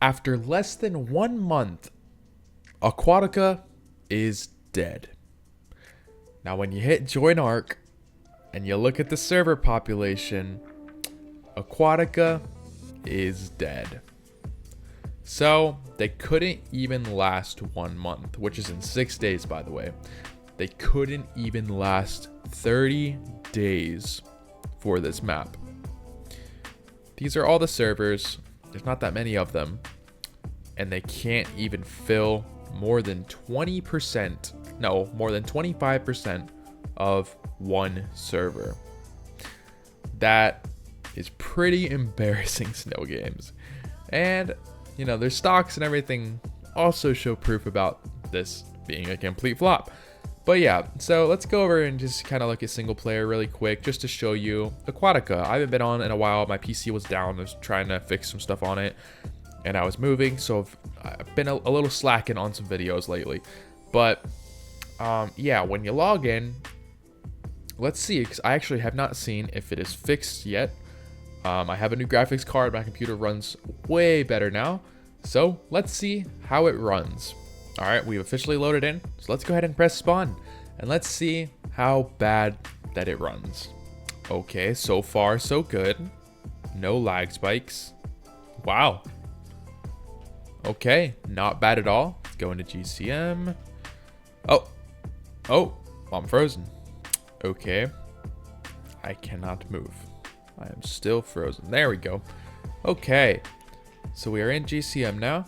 After less than 1 month, Aquatica is dead. Now when you hit join ARK and you look at the server population, Aquatica is dead. So they couldn't even last 1 month, which is in 6 days, by the way. They couldn't even last 30 days for this map. These are all the servers. There's not that many of them. And they can't even fill more than 20%, no, more than 25% of one server. That is pretty embarrassing, Snail Games. And, you know, their stocks and everything also show proof about this being a complete flop. But yeah, so let's go over and just kind of look at single player really quick just to show you Aquatica. I haven't been on in a while. My PC was down. I was trying to fix some stuff on it and I was moving, so I've been a little slacking on some videos lately. But yeah, when you log in, let's see, because I actually have not seen if it is fixed yet. I have a new graphics card. My computer runs way better now. So let's see how it runs. All right, we've officially loaded in. So let's go ahead and press spawn and let's see how bad that it runs. Okay, so far so good. No lag spikes. Wow. Okay, not bad at all. Let's go into GCM. Oh, I'm frozen. Okay, I cannot move. I am still frozen. There we go. Okay, so we are in GCM now,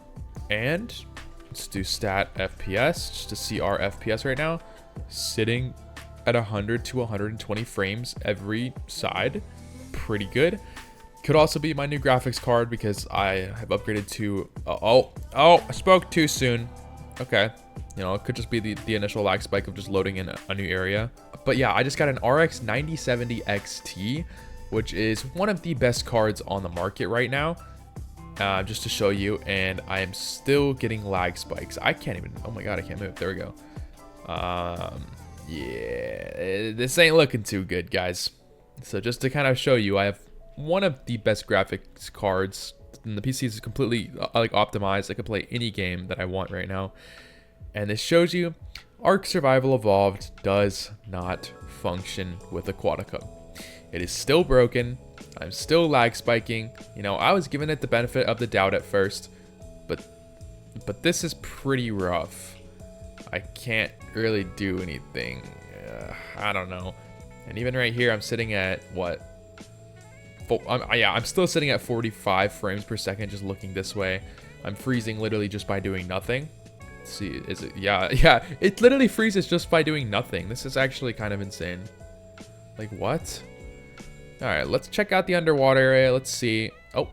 and let's do stat FPS just to see our FPS right now. Sitting at 100 to 120 frames every side. Pretty good. Could also be my new graphics card because I have upgraded to... Oh, I spoke too soon. Okay. You know, it could just be the initial lag spike of just loading in a new area. But yeah, I just got an RX 9070 XT, which is one of the best cards on the market right now. Just to show you, and I am still getting lag spikes. I can't even... Oh my god, I can't move. There we go. Yeah, this ain't looking too good, guys. So just to kind of show you, I have one of the best graphics cards, and the PC is completely like optimized. I can play any game that I want right now, and this shows you ARK Survival Evolved does not function with Aquatica. It is still broken. I'm still lag spiking. You know, I was giving it the benefit of the doubt at first, but this is pretty rough. I can't really do anything. I don't know. And even right here, I'm sitting at what? Yeah, I'm still sitting at 45 frames per second just looking this way. I'm freezing literally just by doing nothing. Let's see, is it? Yeah, it literally freezes just by doing nothing. This is actually kind of insane. Like, what? All right, let's check out the underwater area. Let's see. Oh,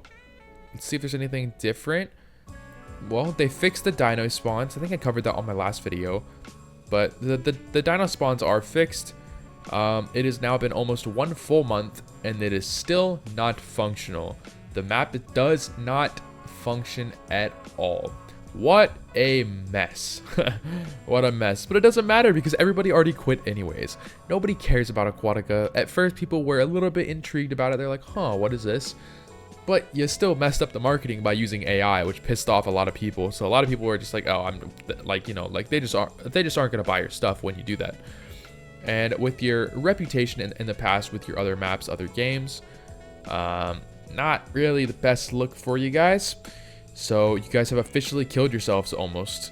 let's see if there's anything different. Well, they fixed the dino spawns. I think I covered that on my last video. But the dino spawns are fixed. It has now been almost 1 full month, and it is still not functional. The map does not function at all. What a mess. What a mess. But it doesn't matter because everybody already quit anyways. Nobody cares about Aquatica. At first, people were a little bit intrigued about it. They're like, huh, what is this? But you still messed up the marketing by using AI, which pissed off a lot of people. So a lot of people were just like, oh, I'm like, you know, like they just aren't going to buy your stuff when you do that. And with your reputation in the past with your other maps, other games, not really the best look for you guys. So you guys have officially killed yourselves almost.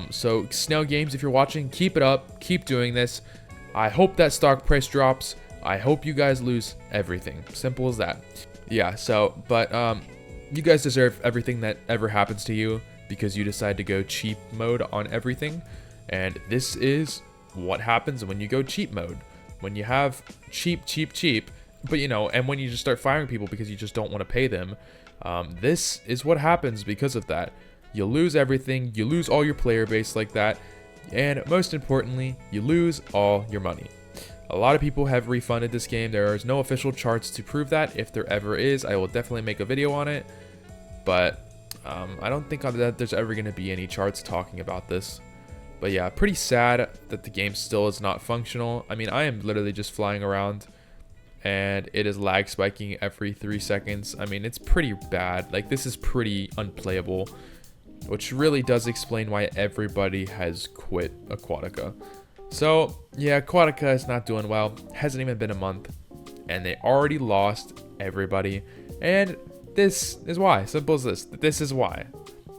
So Snail Games, if you're watching, keep it up. Keep doing this. I hope that stock price drops. I hope you guys lose everything. Simple as that. Yeah, so, but you guys deserve everything that ever happens to you because you decide to go cheap mode on everything. And this is what happens when you go cheap mode. When you have cheap, but you know, and when you just start firing people because you just don't want to pay them. This is what happens because of that. You lose everything, you lose all your player base like that, and most importantly, you lose all your money. A lot of people have refunded this game. There is no official charts to prove that. If there ever is, I will definitely make a video on it, but I don't think that there's ever going to be any charts talking about this. But yeah, pretty sad that the game still is not functional. I mean, I am literally just flying around and it is lag spiking every 3 seconds. I mean, it's pretty bad. Like, this is pretty unplayable, which really does explain why everybody has quit Aquatica. So yeah, Aquatica is not doing well. Hasn't even been a month, and they already lost everybody. And this is why. Simple as this. This is why.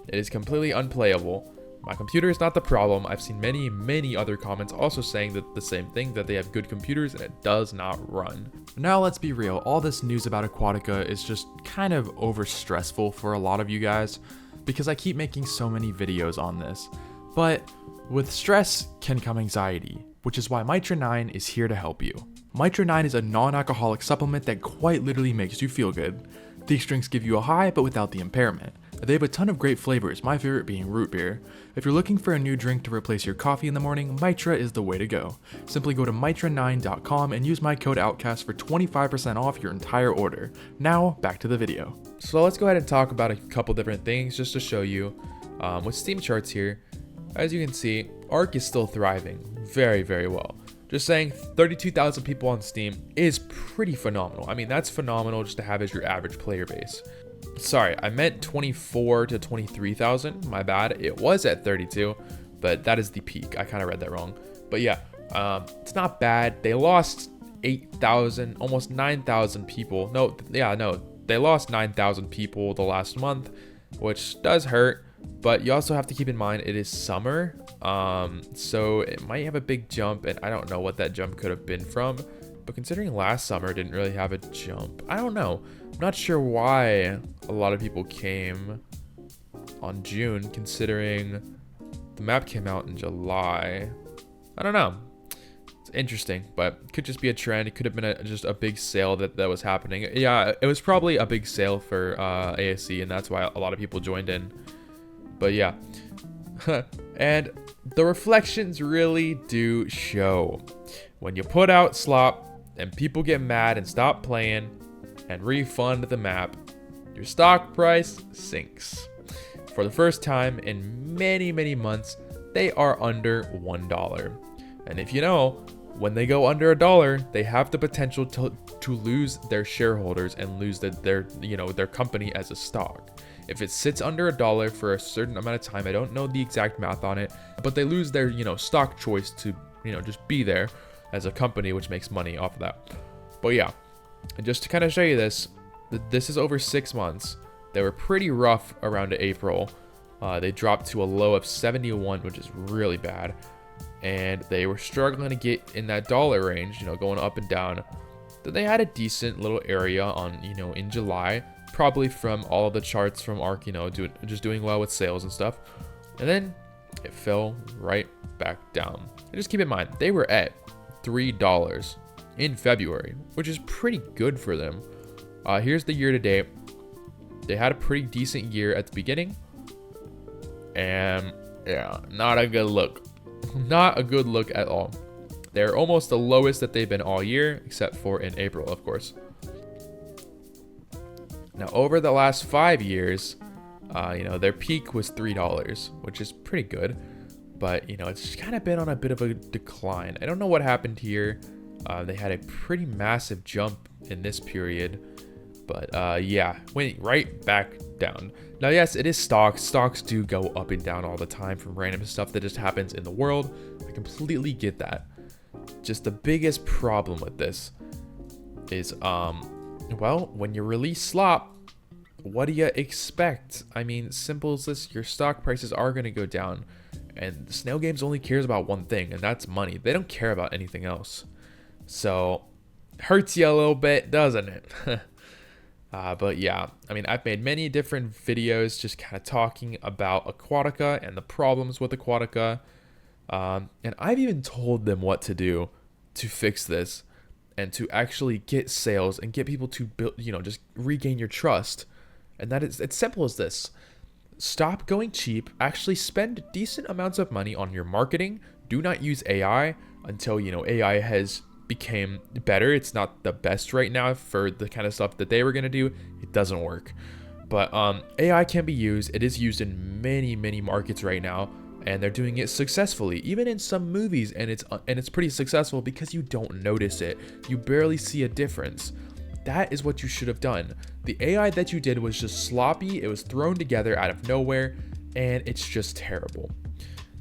It is completely unplayable. My computer is not the problem. I've seen many other comments also saying that the same thing, that they have good computers and it does not run. Now let's be real, all this news about Aquatica is just kind of over stressful for a lot of you guys, because I keep making so many videos on this. But with stress can come anxiety, which is why Mitra 9 is here to help you. Mitra 9 is a non-alcoholic supplement that quite literally makes you feel good. These drinks give you a high, but without the impairment. They have a ton of great flavors, my favorite being root beer. If you're looking for a new drink to replace your coffee in the morning, Mitra is the way to go. Simply go to mitra9.com and use my code OUTCAST for 25% off your entire order. Now, back to the video. So let's go ahead and talk about a couple different things just to show you. With Steam charts here, as you can see, ARK is still thriving very well. Just saying, 32,000 people on Steam is pretty phenomenal. I mean, that's phenomenal just to have as your average player base. Sorry, I meant 24 to 23,000. My bad. It was at 32, but that is the peak. I kind of read that wrong. But yeah, it's not bad. They lost 8,000, almost 9,000 people. No, they lost 9,000 people the last month, which does hurt. But you also have to keep in mind it is summer, so it might have a big jump, and I don't know what that jump could have been from. But considering last summer didn't really have a jump, I don't know. I'm not sure why a lot of people came on June, considering the map came out in July. I don't know. It's interesting, but it could just be a trend. It could have been just a big sale that was happening. Yeah, it was probably a big sale for ASC, and that's why a lot of people joined in. But yeah, and the reflections really do show. When you put out slop and people get mad and stop playing and refund the map, your stock price sinks. For the first time in many months, they are under $1. And if you know, when they go under $1, they have the potential to lose their shareholders and lose their company as a stock. If it sits under $1 for a certain amount of time, I don't know the exact math on it, but they lose their, stock choice to, just be there as a company, which makes money off of that. But yeah, and just to kind of show you this is over 6 months. They were pretty rough around April. They dropped to a low of 71, which is really bad. And they were struggling to get in that dollar range, going up and down. Then they had a decent little area on, in July, probably from all of the charts from ARK, just doing well with sales and stuff. And then it fell right back down. And just keep in mind, they were at $3 in February, which is pretty good for them. Here's the year to date. They had a pretty decent year at the beginning. And yeah, not a good look. Not a good look at all. They're almost the lowest that they've been all year, except for in April, of course. Now, over the last 5 years, their peak was $3, which is pretty good. But, it's kind of been on a bit of a decline. I don't know what happened here. They had a pretty massive jump in this period. But, yeah, went right back down. Now, yes, it is stocks. Stocks do go up and down all the time from random stuff that just happens in the world. I completely get that. Just the biggest problem with this is, well, when you release slop, what do you expect? I mean, simple as this, your stock prices are going to go down. And Snail Games only cares about one thing, and that's money. They don't care about anything else. So, hurts you a little bit, doesn't it? But yeah, I mean, I've made many different videos just kind of talking about Aquatica and the problems with Aquatica. And I've even told them what to do to fix this and to actually get sales and get people to build, just regain your trust. And that is, it's simple as this. Stop going cheap. Actually spend decent amounts of money on your marketing. Do not use AI until, AI has became better. It's not the best right now for the kind of stuff that they were going to do. It doesn't work. But AI can be used. It is used in many markets right now. and they're doing it successfully, even in some movies, and it's pretty successful because you don't notice it. You barely see a difference. That is what you should have done. The AI that you did was just sloppy. It was thrown together out of nowhere, and it's just terrible.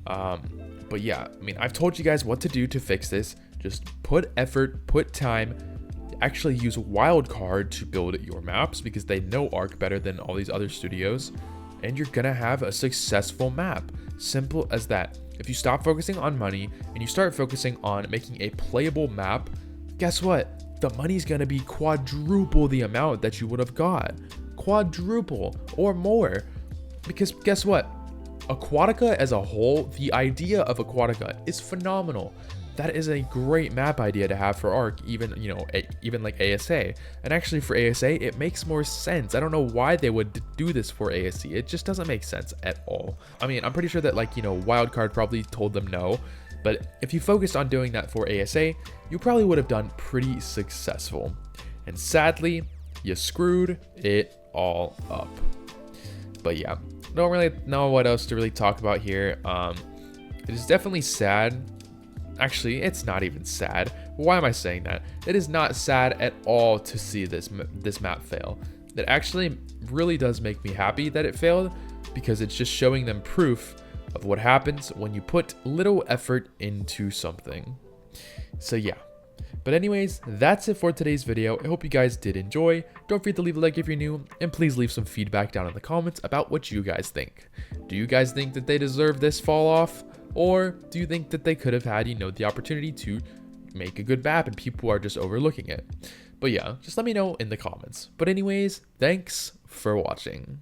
But yeah, I mean, I've told you guys what to do to fix this. Just put effort, put time, actually use Wildcard to build your maps because they know ARK better than all these other studios, and you're gonna have a successful map. Simple as that. If you stop focusing on money and you start focusing on making a playable map, guess what? The money's gonna be quadruple the amount that you would have got. Quadruple or more. Because guess what? Aquatica as a whole, the idea of Aquatica is phenomenal. That is a great map idea to have for ARK, even, you know, even like ASA. And actually for ASA, it makes more sense. I don't know why they would do this for ASC. It just doesn't make sense at all. I mean, I'm pretty sure that, like, you know, Wildcard probably told them no. But if you focused on doing that for ASA, you probably would have done pretty successful. And sadly, you screwed it all up. But yeah, don't really know what else to really talk about here. It is definitely sad. Actually, it's not even sad. Why am I saying that? It is not sad at all to see this map fail. It actually really does make me happy that it failed, because it's just showing them proof of what happens when you put little effort into something. So yeah. But anyways, that's it for today's video. I hope you guys did enjoy. Don't forget to leave a like if you're new, and please leave some feedback down in the comments about what you guys think. Do you guys think that they deserve this fall off? Or do you think that they could have had, you know, the opportunity to make a good map and people are just overlooking it? But yeah, just let me know in the comments. But anyways, thanks for watching.